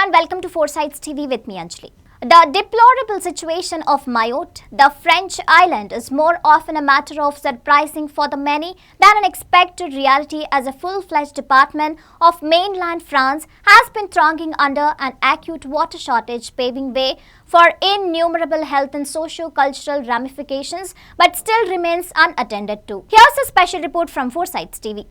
and welcome to Foresights TV with me Anjali. The deplorable situation of Mayotte, the French island, is more often a matter of surprising for the many than an expected reality, as a full-fledged department of mainland France has been thronging under an acute water shortage, paving way for innumerable health and socio-cultural ramifications, but still remains unattended to. Here's a special report from Foresights TV.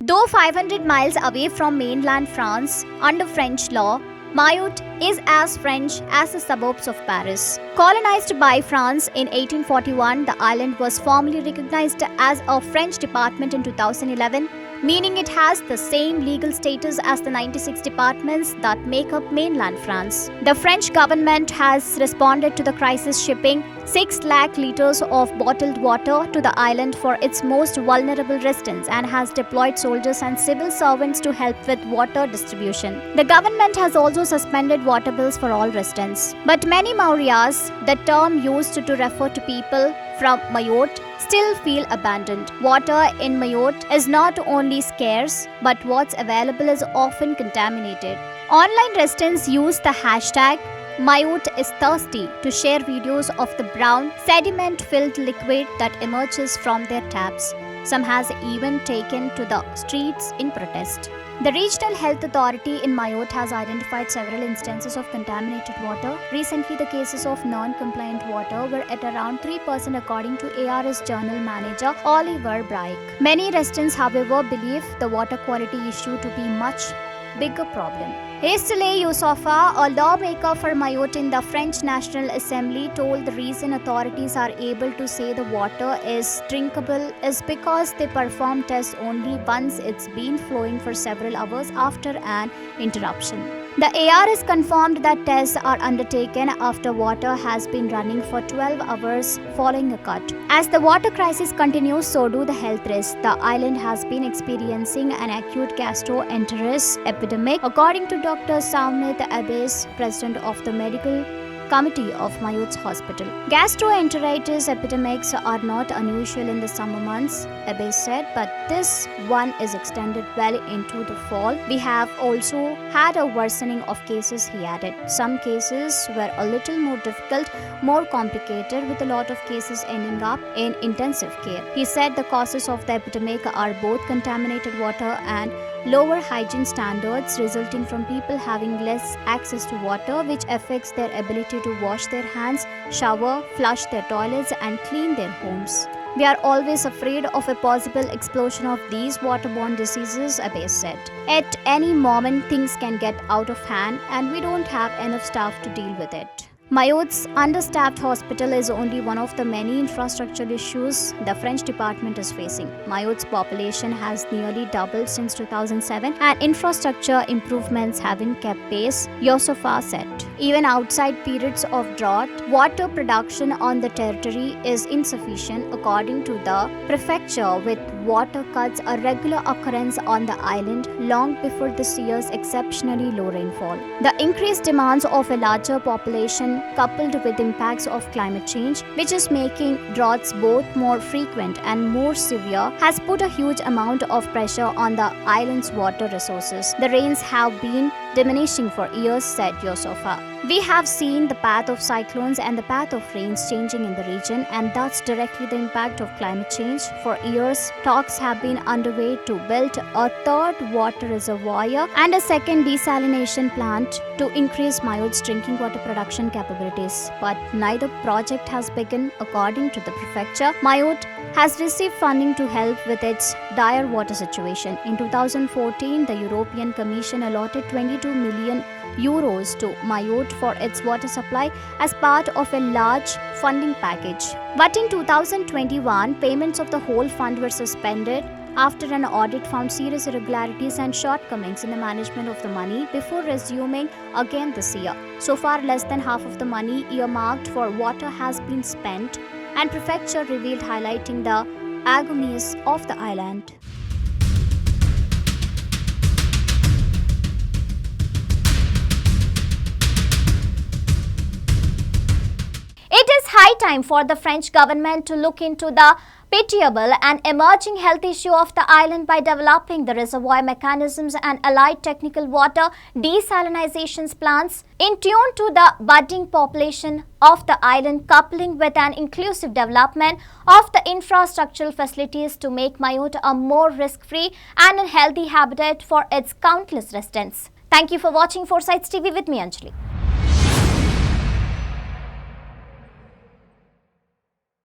Though 500 miles away from mainland France, under French law, Mayotte is as French as the suburbs of Paris. Colonized by France in 1841, the island was formally recognized as a French department in 2011, meaning it has the same legal status as the 96 departments that make up mainland France. The French government has responded to the crisis, shipping 6 lakh liters of bottled water to the island for its most vulnerable residents, and has deployed soldiers and civil servants to help with water distribution. The government has also suspended water bills for all residents. But many Maoris, the term used to refer to people from Mayotte, still feel abandoned. Water in Mayotte is not only scarce, but what's available is often contaminated. Online residents use the hashtag Mayotte is thirsty to share videos of the brown, sediment-filled liquid that emerges from their taps. Some has even taken to the streets in protest. The Regional Health Authority in Mayotte has identified several instances of contaminated water. Recently, the cases of non-compliant water were at around 3% according to ARS Journal Manager Oliver Braik. Many residents, however, believe the water quality issue to be much bigger problem. Hastily Youssoupha, a lawmaker for Mayotte in the French National Assembly, told the reason authorities are able to say the water is drinkable is because they perform tests only once it's been flowing for several hours after an interruption. The ARS confirmed that tests are undertaken after water has been running for 12 hours following a cut. As the water crisis continues, so do the health risks. The island has been experiencing an acute gastroenteritis epidemic, according to Dr. Saumit Abbas, president of the medical committee of Mayotte's hospital. Gastroenteritis epidemics are not unusual in the summer months, Abbas said, but this one is extended well into the fall. We have also had a worsening of cases, he added. Some cases were a little more difficult, more complicated, with a lot of cases ending up in intensive care. He said the causes of the epidemic are both contaminated water and lower hygiene standards resulting from people having less access to water, which affects their ability to wash their hands, shower, flush their toilets, and clean their homes. We are always afraid of a possible explosion of these waterborne diseases, Abbas said. At any moment, things can get out of hand, and we don't have enough staff to deal with it. Mayotte's understaffed hospital is only one of the many infrastructural issues the French department is facing. Mayotte's population has nearly doubled since 2007, and infrastructure improvements haven't kept pace, Youssoupha said. Even outside periods of drought, water production on the territory is insufficient, according to the prefecture, with water cuts a regular occurrence on the island long before this year's exceptionally low rainfall. The increased demands of a larger population, coupled with impacts of climate change, which is making droughts both more frequent and more severe, has put a huge amount of pressure on the island's water resources. The rains have been diminishing for years, said Youssoupha. We have seen the path of cyclones and the path of rains changing in the region, and that's directly the impact of climate change. For years, talks have been underway to build a third water reservoir and a second desalination plant to increase Mayotte's drinking water production capabilities. But neither project has begun, according to the prefecture. Mayotte has received funding to help with its dire water situation. In 2014, the European Commission allotted 22 million euros to Mayotte for its water supply as part of a large funding package. But in 2021, payments of the whole fund were suspended after an audit found serious irregularities and shortcomings in the management of the money, before resuming again this year. So far, less than half of the money earmarked for water has been spent, and prefecture revealed, highlighting the agonies of the island. It is high high time for the French government to look into the pitiable and emerging health issue of the island by developing the reservoir mechanisms and allied technical water desalination plants in tune to the budding population of the island, coupling with an inclusive development of the infrastructural facilities to make Mayotte a more risk-free and a healthy habitat for its countless residents. Thank you for watching Foresights TV with me, Anjali.